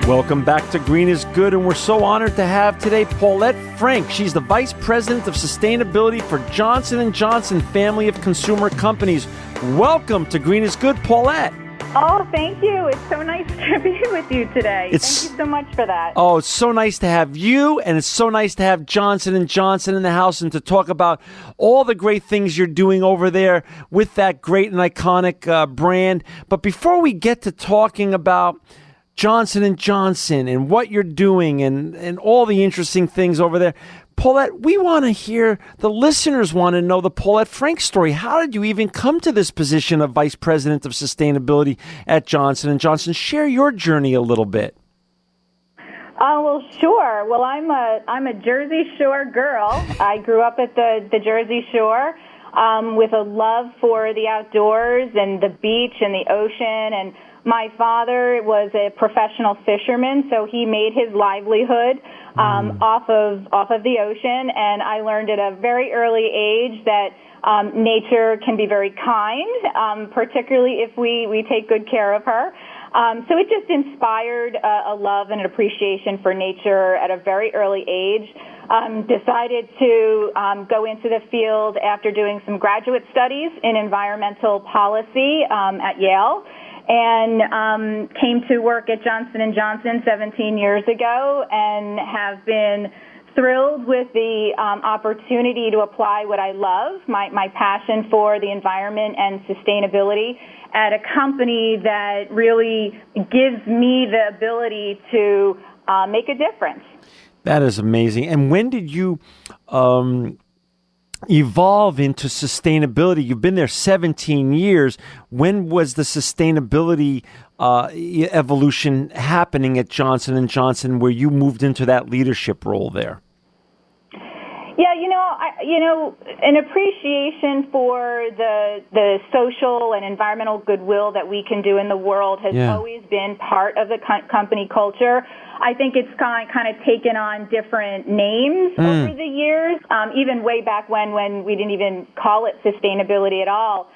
Welcome back to Green is Good, and we're so honored to have today Paulette Frank. She's the Vice President of Sustainability for Johnson & Johnson family of consumer companies. Welcome to Green is Good, Paulette. Oh, thank you. It's so nice to be with you today. Thank you so much for that. Oh, it's so nice to have you, and it's so nice to have Johnson & Johnson in the house and to talk about all the great things you're doing over there with that great and iconic brand. But before we get to talking about Johnson & Johnson and what you're doing and all the interesting things over there, Paulette, we want to hear, the listeners want to know the Paulette Frank story. How did you even come to this position of Vice President of Sustainability at Johnson & Johnson? Share your journey a little bit. Well, sure. Well, I'm a Jersey Shore girl. I grew up at the Jersey Shore with a love for the outdoors and the beach and the ocean. And my father was a professional fisherman, so he made his livelihood off of the ocean. And I learned at a very early age that nature can be very kind, particularly if we take good care of her. So it just inspired a love and an appreciation for nature at a very early age. Decided to go into the field after doing some graduate studies in environmental policy at Yale, and came to work at Johnson & Johnson 17 years ago, and have been thrilled with the opportunity to apply what I love, my passion for the environment and sustainability, at a company that really gives me the ability to make a difference. That is amazing. And when did you evolve into sustainability? You've been there 17 years. When was the sustainability evolution happening at Johnson & Johnson, where you moved into that leadership role there? Yeah, an appreciation for the social and environmental goodwill that we can do in the world has always been part of the company culture. I think it's kind of taken on different names over the years, even way back when we didn't even call it sustainability at all.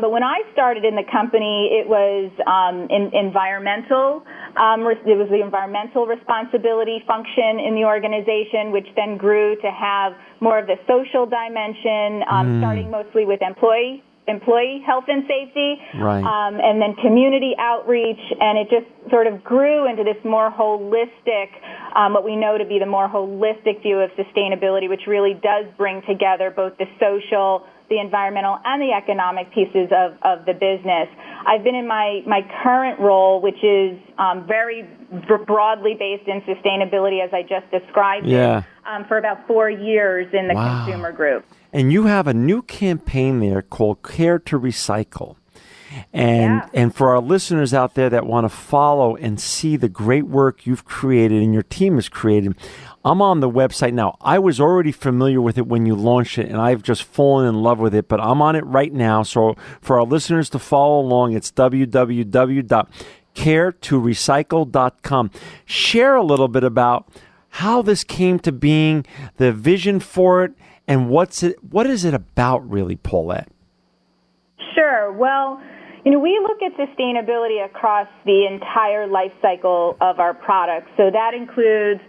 But when I started in the company, it was environmental. It was the environmental responsibility function in the organization, which then grew to have more of the social dimension, starting mostly with employee health and safety, right. And then community outreach, and it just sort of grew into this more holistic, what we know to be the more holistic view of sustainability, which really does bring together both the social, the environmental, and the economic pieces of the business. I've been in my current role, which is very broadly based in sustainability, as I just described it, for about 4 years in the consumer group. And you have a new campaign there called Care to Recycle. And for our listeners out there that want to follow and see the great work you've created and your team has created, I'm on the website now. I was already familiar with it when you launched it, and I've just fallen in love with it, but I'm on it right now. So for our listeners to follow along, it's www.caretorecycle.com. Share a little bit about how this came to being, the vision for it, and what is it about, really, Paulette? Sure. Well, we look at sustainability across the entire life cycle of our products. So that includes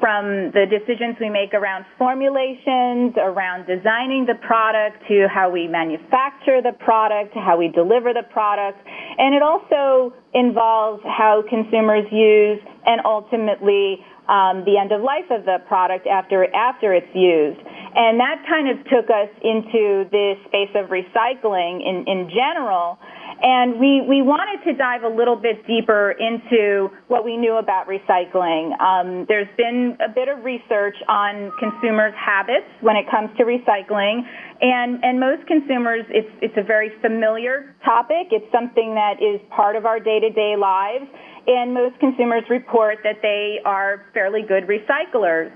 from the decisions we make around formulations, around designing the product, to how we manufacture the product, to how we deliver the product. And it also involves how consumers use and ultimately the end of life of the product after it's used. And that kind of took us into this space of recycling in general. And we wanted to dive a little bit deeper into what we knew about recycling. There's been a bit of research on consumers' habits when it comes to recycling. And most consumers, it's a very familiar topic. It's something that is part of our day-to-day lives. And most consumers report that they are fairly good recyclers.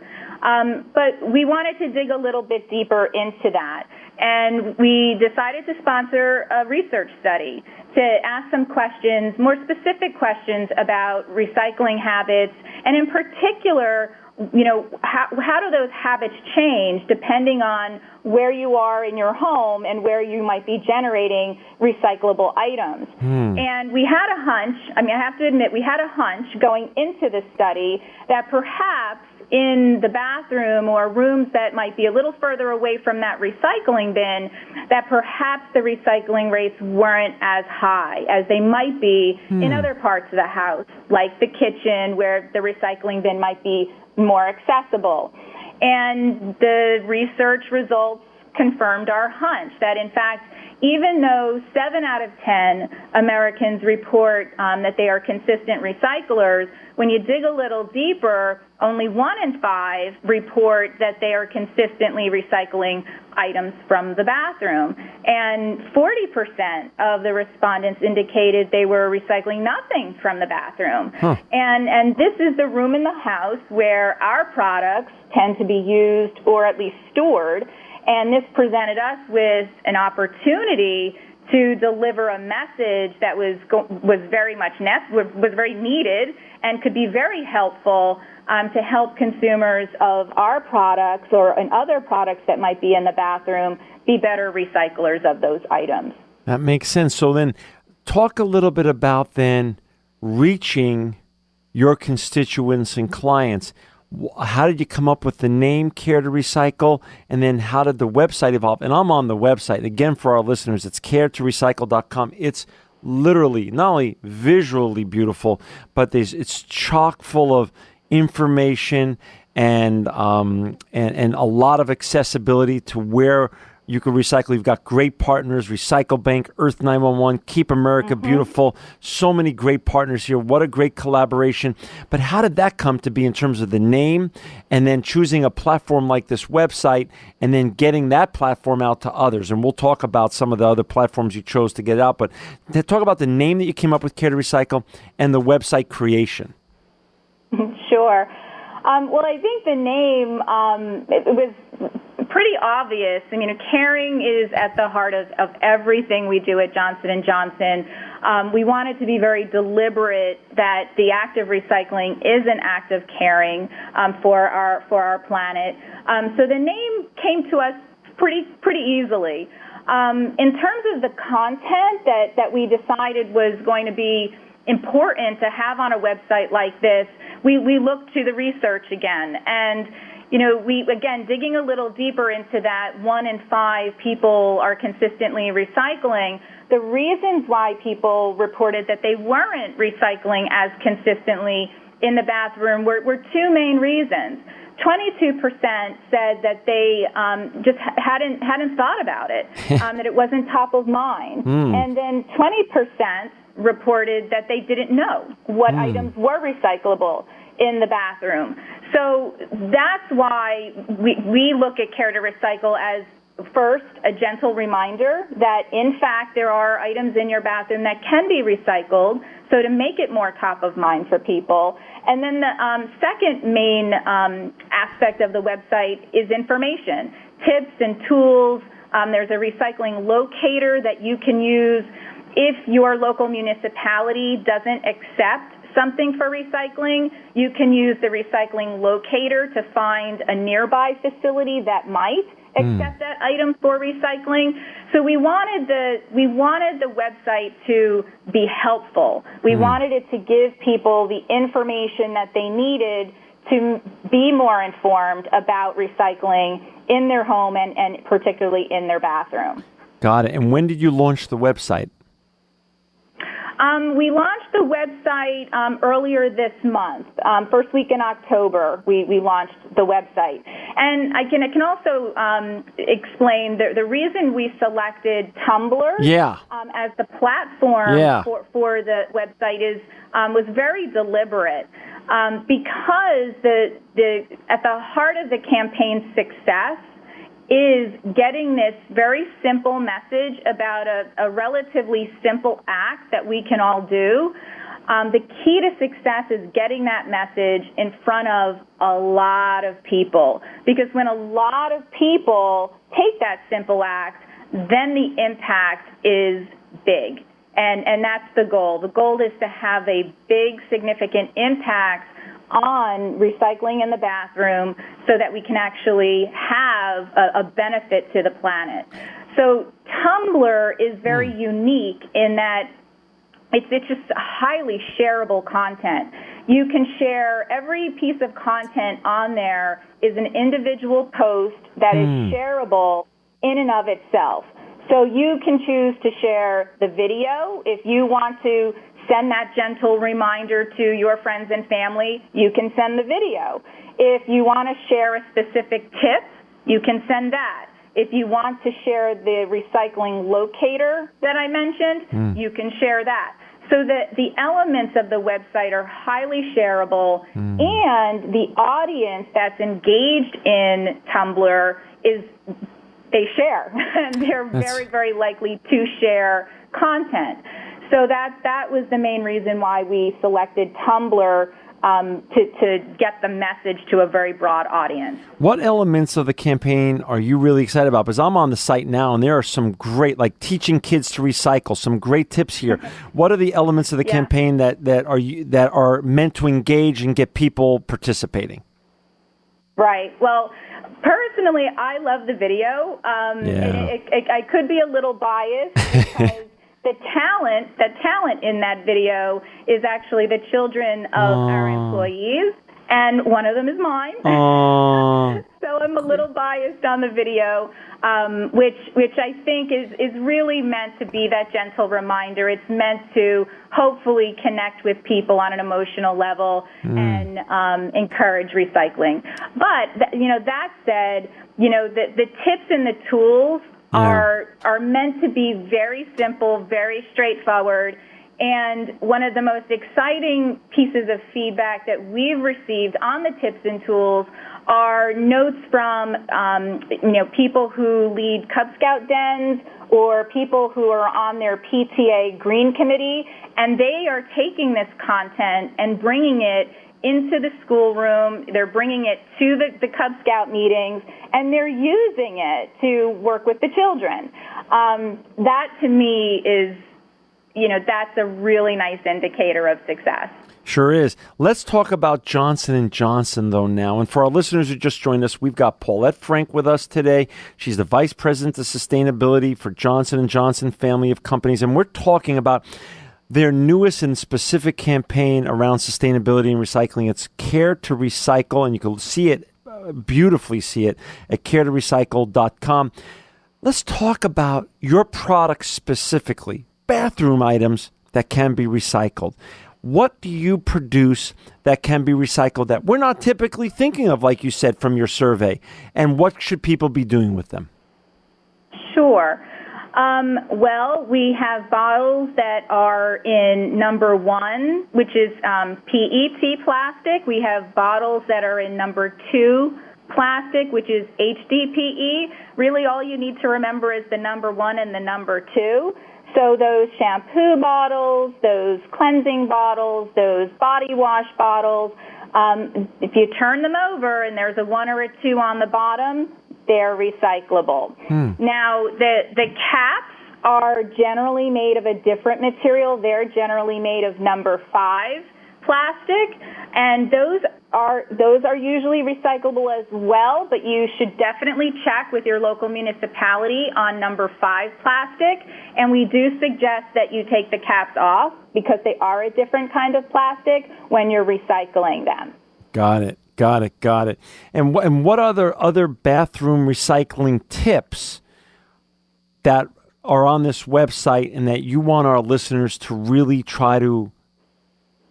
But we wanted to dig a little bit deeper into that. And we decided to sponsor a research study to ask some questions, more specific questions about recycling habits, and in particular, how do those habits change depending on where you are in your home and where you might be generating recyclable items? And we had a hunch, I have to admit, we had a hunch going into the study that perhaps in the bathroom or rooms that might be a little further away from that recycling bin, that perhaps the recycling rates weren't as high as they might be in other parts of the house, like the kitchen, where the recycling bin might be more accessible. And the research results confirmed our hunch that, in fact, even though 7 out of 10 Americans report that they are consistent recyclers, when you dig a little deeper, only 1 in 5 report that they are consistently recycling items from the bathroom. And 40% of the respondents indicated they were recycling nothing from the bathroom. And this is the room in the house where our products tend to be used or at least stored. And this presented us with an opportunity to deliver a message that was very needed and could be very helpful to help consumers of our products and other products that might be in the bathroom be better recyclers of those items. That makes sense. So then talk a little bit about then reaching your constituents and clients. How did you come up with the name Care to Recycle? And then how did the website evolve? And I'm on the website. Again, for our listeners, it's caretorecycle.com. It's literally not only visually beautiful, but it's chock full of information and a lot of accessibility to where you can recycle. You've got great partners, Recycle Bank, Earth 911, Keep America Beautiful. So many great partners here. What a great collaboration. But how did that come to be in terms of the name and then choosing a platform like this website and then getting that platform out to others? And we'll talk about some of the other platforms you chose to get it out. But talk about the name that you came up with, Care to Recycle, and the website creation. Sure. Well, I think the name, it was pretty obvious. Caring is at the heart of everything we do at Johnson & Johnson. We wanted to be very deliberate that the act of recycling is an act of caring for our planet. So the name came to us pretty easily. In terms of the content that we decided was going to be important to have on a website like this, we looked to the research again. And digging a little deeper into that 1 in 5 people are consistently recycling, the reasons why people reported that they weren't recycling as consistently in the bathroom were 2 main reasons. 22% said that they just hadn't thought about it, that it wasn't top of mind. And then 20% reported that they didn't know what items were recyclable in the bathroom. So that's why we look at Care to Recycle as, first, a gentle reminder that, in fact, there are items in your bathroom that can be recycled, so to make it more top of mind for people. And then the second main aspect of the website is information, tips and tools. There's a recycling locator that you can use if your local municipality doesn't accept something for recycling. You can use the recycling locator to find a nearby facility that might accept that item for recycling. So we wanted the website to be helpful. We wanted it to give people the information that they needed to be more informed about recycling in their home and particularly in their bathroom. Got it. And when did you launch the website? We launched the website earlier this month. First week in October, we launched the website. And I can also explain the reason we selected Tumblr as the platform for the website was very deliberate. Because at the heart of the campaign's success is getting this very simple message about a relatively simple act that we can all do. The key to success is getting that message in front of a lot of people. Because when a lot of people take that simple act, then the impact is big. And that's the goal. The goal is to have a big, significant impact on recycling in the bathroom so that we can actually have a benefit to the planet. So Tumblr is very unique in that it's just highly shareable content. You can share every piece of content on there is an individual post that is shareable in and of itself. So you can choose to share the video. If you want to send that gentle reminder to your friends and family, you can send the video. If you want to share a specific tip, you can send that. If you want to share the recycling locator that I mentioned, you can share that. So the elements of the website are highly shareable, and the audience that's engaged in Tumblr they share. They're very, very likely to share content. So that was the main reason why we selected Tumblr to get the message to a very broad audience. What elements of the campaign are you really excited about? Because I'm on the site now, and there are some great, like teaching kids to recycle, some great tips here. What are the elements of the campaign that are meant to engage and get people participating? Right. Well, personally, I love the video. I could be a little biased because the talent in that video is actually the children of our employees, and one of them is mine. So I'm a little biased on the video, which I think is really meant to be that gentle reminder. It's meant to hopefully connect with people on an emotional level and encourage recycling. But that said, the tips and the tools are meant to be very simple, very straightforward. And one of the most exciting pieces of feedback that we've received on the tips and tools are notes from people who lead Cub Scout dens or people who are on their PTA Green Committee, and they are taking this content and bringing it into the schoolroom. They're bringing it to the Cub Scout meetings, and they're using it to work with the children. That to me is, that's a really nice indicator of success. Sure is. Let's talk about Johnson & Johnson, though, now. And for our listeners who just joined us, we've got Paulette Frank with us today. She's the Vice President of Sustainability for Johnson & Johnson family of companies. And we're talking about their newest and specific campaign around sustainability and recycling. It's Care to Recycle, and you can see it, beautifully see it, at caretorecycle.com. Let's talk about your products specifically, bathroom items that can be recycled. What do you produce that can be recycled that we're not typically thinking of, like you said, from your survey? And what should people be doing with them? Sure. Well, we have bottles that are in number 1, which is PET plastic. We have bottles that are in number 2 plastic, which is HDPE. Really, all you need to remember is the number 1 and the number 2. So those shampoo bottles, those cleansing bottles, those body wash bottles, if you turn them over and there's a 1 or a 2 on the bottom, they're recyclable. Now, the caps are generally made of a different material. They're generally made of number 5 plastic, and those are usually recyclable as well, but you should definitely check with your local municipality on number 5 plastic, and we do suggest that you take the caps off because they are a different kind of plastic when you're recycling them. Got it. And what other bathroom recycling tips that are on this website and that you want our listeners to really try to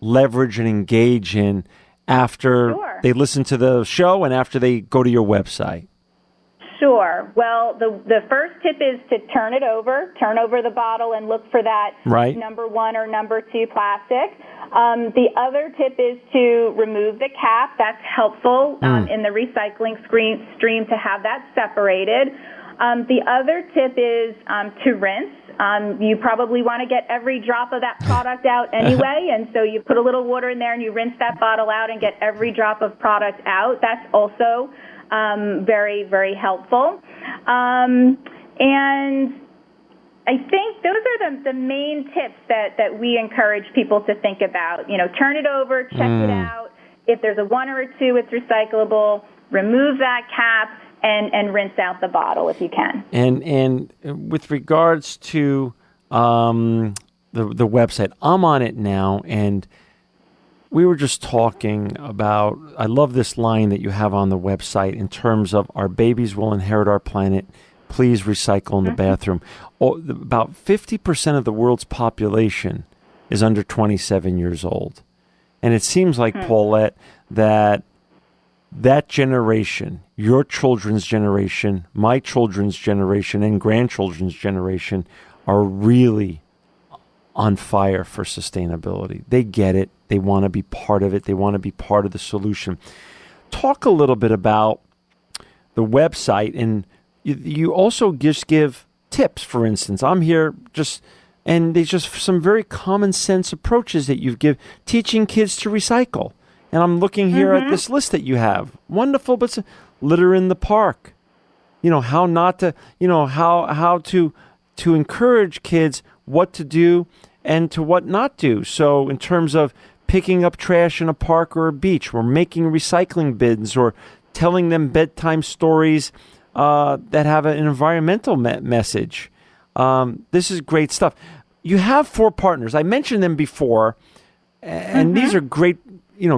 leverage and engage in after they listen to the show and after they go to your website? Sure. Well, the first tip is to turn over the bottle and look for that number 1 or number 2 plastic. The other tip is to remove the cap. That's helpful in the recycling stream to have that separated. The other tip is to rinse. You probably want to get every drop of that product out anyway, and so you put a little water in there and you rinse that bottle out and get every drop of product out. That's also very, very helpful. And I think those are the main tips that we encourage people to think about. Turn it over, check it out, if there's a 1 or a 2, it's recyclable. Remove that cap and rinse out the bottle if you can. And with regards to the website, I'm on it now, and we were just talking about, I love this line that you have on the website in terms of our babies will inherit our planet. Please recycle in the bathroom. About 50% of the world's population is under 27 years old. And it seems like, Paulette, that generation, your children's generation, my children's generation, and grandchildren's generation are really on fire for sustainability. They get it. They want to be part of it. They want to be part of the solution. Talk a little bit about the website, and you also just give tips, for instance. I'm here and there's just some very common sense approaches that you give, teaching kids to recycle. And I'm looking here at this list that you have. Wonderful, but litter in the park. How not to, how to encourage kids what to do and to what not do. So in terms of picking up trash in a park or a beach, or making recycling bins, or telling them bedtime stories that have an environmental message. This is great stuff. You have 4 partners. I mentioned them before, and these are great,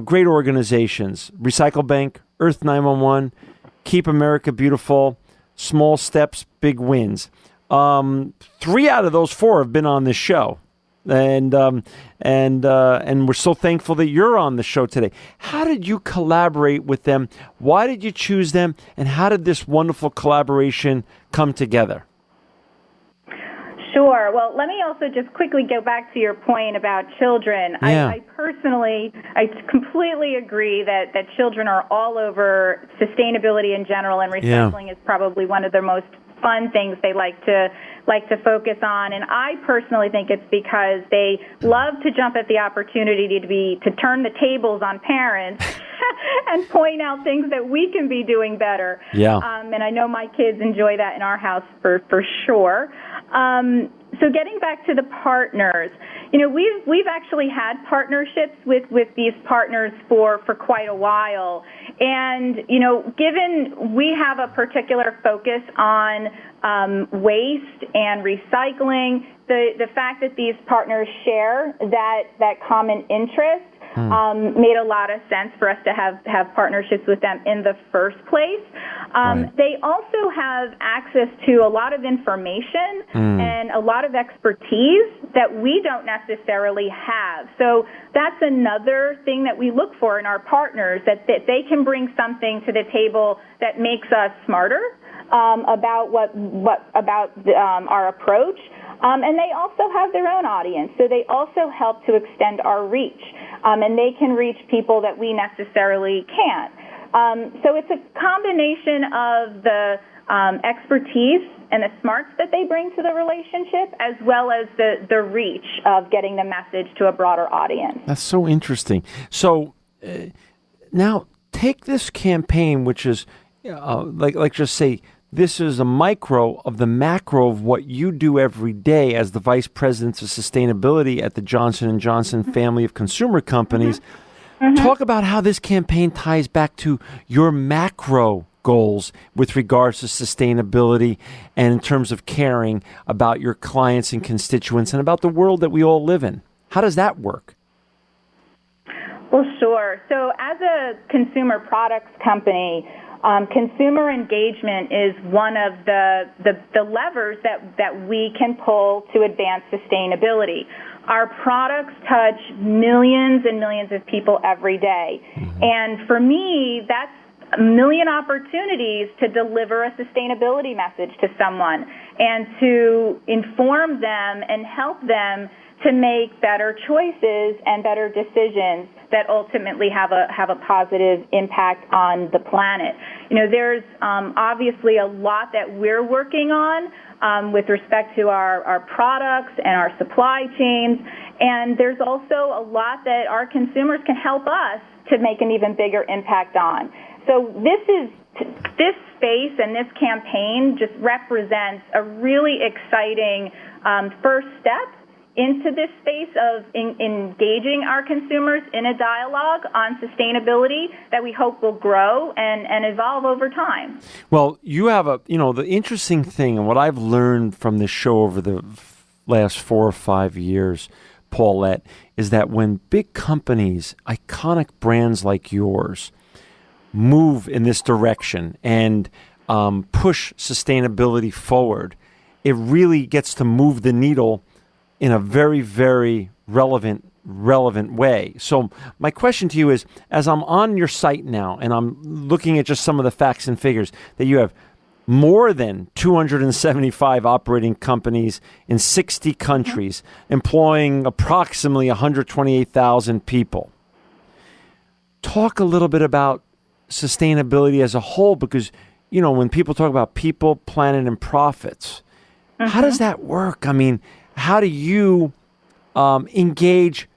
great organizations. Recycle Bank, Earth 911, Keep America Beautiful, Small Steps, Big Wins. 3 out of those 4 have been on this show. And we're so thankful that you're on the show today. How did you collaborate with them? Why did you choose them? And how did this wonderful collaboration come together? Sure. Well, let me also just quickly go back to your point about children. Yeah. I completely agree that children are all over sustainability in general, and recycling is probably one of their most fun things they like to focus on. And I personally think it's because they love to jump at the opportunity to turn the tables on parents and point out things that we can be doing better. Yeah. And I know my kids enjoy that in our house for sure. So getting back to the partners, we've actually had partnerships with these partners for quite a while. And, given we have a particular focus on waste and recycling, the fact that these partners share that common interest made a lot of sense for us to have partnerships with them in the first place. Right. They also have access to a lot of information and a lot of expertise that we don't necessarily have. So that's another thing that we look for in our partners, that they can bring something to the table that makes us smarter about our approach. And they also have their own audience, so they also help to extend our reach, and they can reach people that we necessarily can't. So it's a combination of the expertise and the smarts that they bring to the relationship, as well as the reach of getting the message to a broader audience. That's so interesting. So now take this campaign, which is like just say, this is a micro of the macro of what you do every day as the Vice President of Sustainability at the Johnson & Johnson family of consumer companies. Talk about how this campaign ties back to your macro goals with regards to sustainability and in terms of caring about your clients and constituents and about the world that we all live in. How does that work? Well, sure. So as a consumer products company, consumer engagement is one of the levers that we can pull to advance sustainability. Our products touch millions and millions of people every day. And for me, that's a million opportunities to deliver a sustainability message to someone and to inform them and help them to make better choices and better decisions that ultimately have a positive impact on the planet. There's obviously a lot that we're working on with respect to our products and our supply chains, and there's also a lot that our consumers can help us to make an even bigger impact on. So this space and this campaign just represents a really exciting first step into this space of engaging our consumers in a dialogue on sustainability that we hope will grow and evolve over time. Well, you have the interesting thing, and what I've learned from this show over the last 4 or 5 years, Paulette, is that when big companies, iconic brands like yours, move in this direction and push sustainability forward, it really gets to move the needle in a very, very relevant way. So my question to you is, as I'm on your site now and I'm looking at just some of the facts and figures, that you have more than 275 operating companies in 60 countries, employing approximately 128,000 people. Talk a little bit about sustainability as a whole, because, when people talk about people, planet, and profits, how does that work? I mean, how do you engage,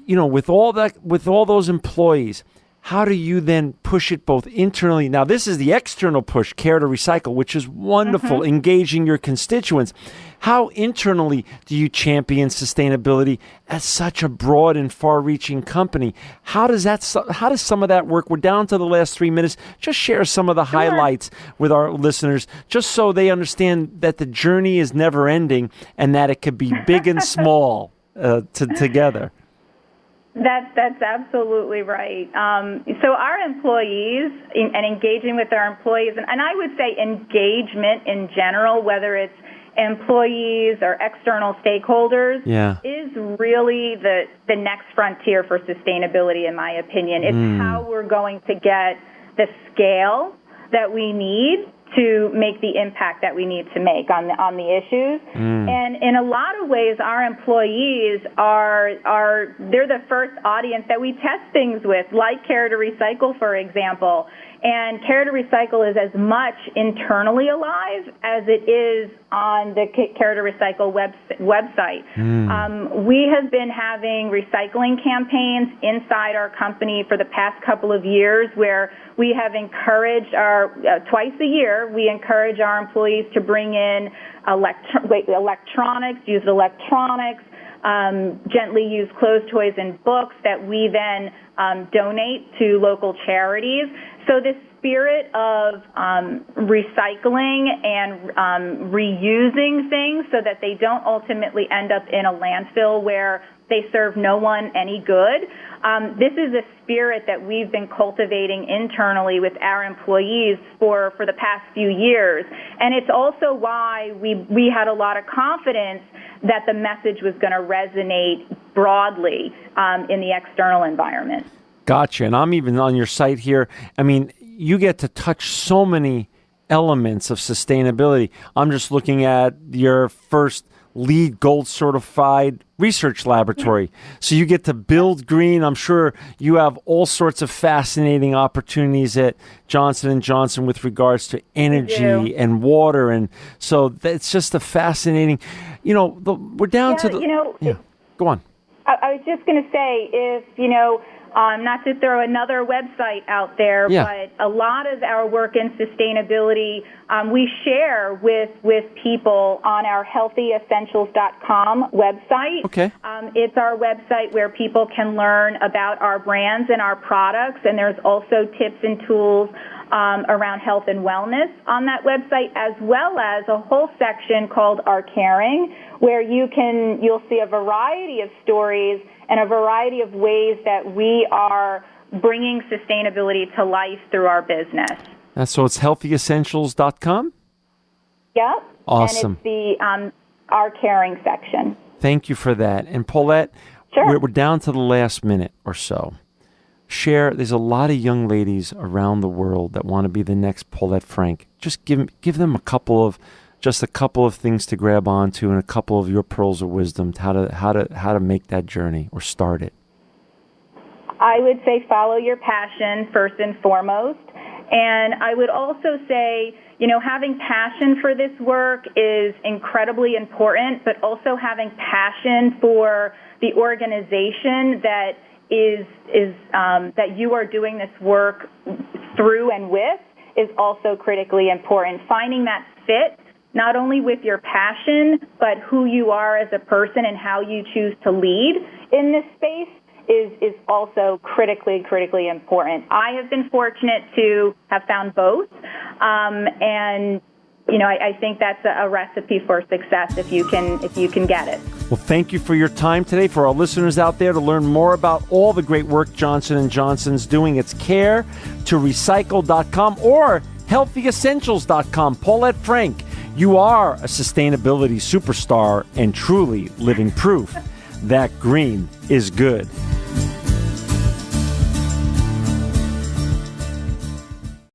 with all those employees? How do you then push it both internally? Now, this is the external push, Care to Recycle, which is wonderful, engaging your constituents. How internally do you champion sustainability as such a broad and far-reaching company? How does some of that work? We're down to the last 3 minutes. Just share some of the highlights with our listeners, just so they understand that the journey is never ending and that it could be big and small together. That's absolutely right. So our employees and engaging with our employees, and I would say engagement in general, whether it's employees or external stakeholders, is really the next frontier for sustainability, in my opinion. It's how we're going to get the scale that we need to make the impact that we need to make on the issues. And in a lot of ways, our employees they're the first audience that we test things with, like Care to Recycle, for example. And Care to Recycle is as much internally alive as it is on the Care to Recycle website. We have been having recycling campaigns inside our company for the past couple of years, where we have encouraged twice a year, we encourage our employees to bring in electronics, gently used clothes, toys, and books that we then donate to local charities. So this spirit of recycling and reusing things so that they don't ultimately end up in a landfill where they serve no one any good. This is a spirit that we've been cultivating internally with our employees for the past few years. And it's also why we had a lot of confidence that the message was going to resonate broadly in the external environment. Gotcha. And I'm even on your site here. I mean, you get to touch so many elements of sustainability. I'm just looking at your first LEED Gold certified research laboratory. So you get to build green. I'm sure you have all sorts of fascinating opportunities at Johnson & Johnson with regards to energy and water. And so it's just a fascinating, we're down to the... Go on. I was just going to say, if, not to throw another website out there, but a lot of our work in sustainability we share with people on our healthyessentials.com website. Okay. It's our website where people can learn about our brands and our products, and there's also tips and tools around health and wellness on that website, as well as a whole section called Our Caring, where you'll see a variety of stories and a variety of ways that we are bringing sustainability to life through our business. So it's healthyessentials.com? Yep. Awesome. And it's the Our Caring section. Thank you for that. And Paulette, sure. We're down to the last minute or so. There's a lot of young ladies around the world that want to be the next Paulette Frank. Just give them a couple of things to grab onto, and a couple of your pearls of wisdom how to make that journey or start it. I would say follow your passion first and foremost. And I would also say, having passion for this work is incredibly important, but also having passion for the organization that that you are doing this work through and with is also critically important. Finding that fit not only with your passion, but who you are as a person and how you choose to lead in this space is also critically important. I have been fortunate to have found both, and I think that's a recipe for success if you can get it. Well, thank you for your time today. For our listeners out there, to learn more about all the great work Johnson & Johnson's doing, it's care2recycle.com or healthyessentials.com. Paulette Frank, you are a sustainability superstar and truly living proof that green is good.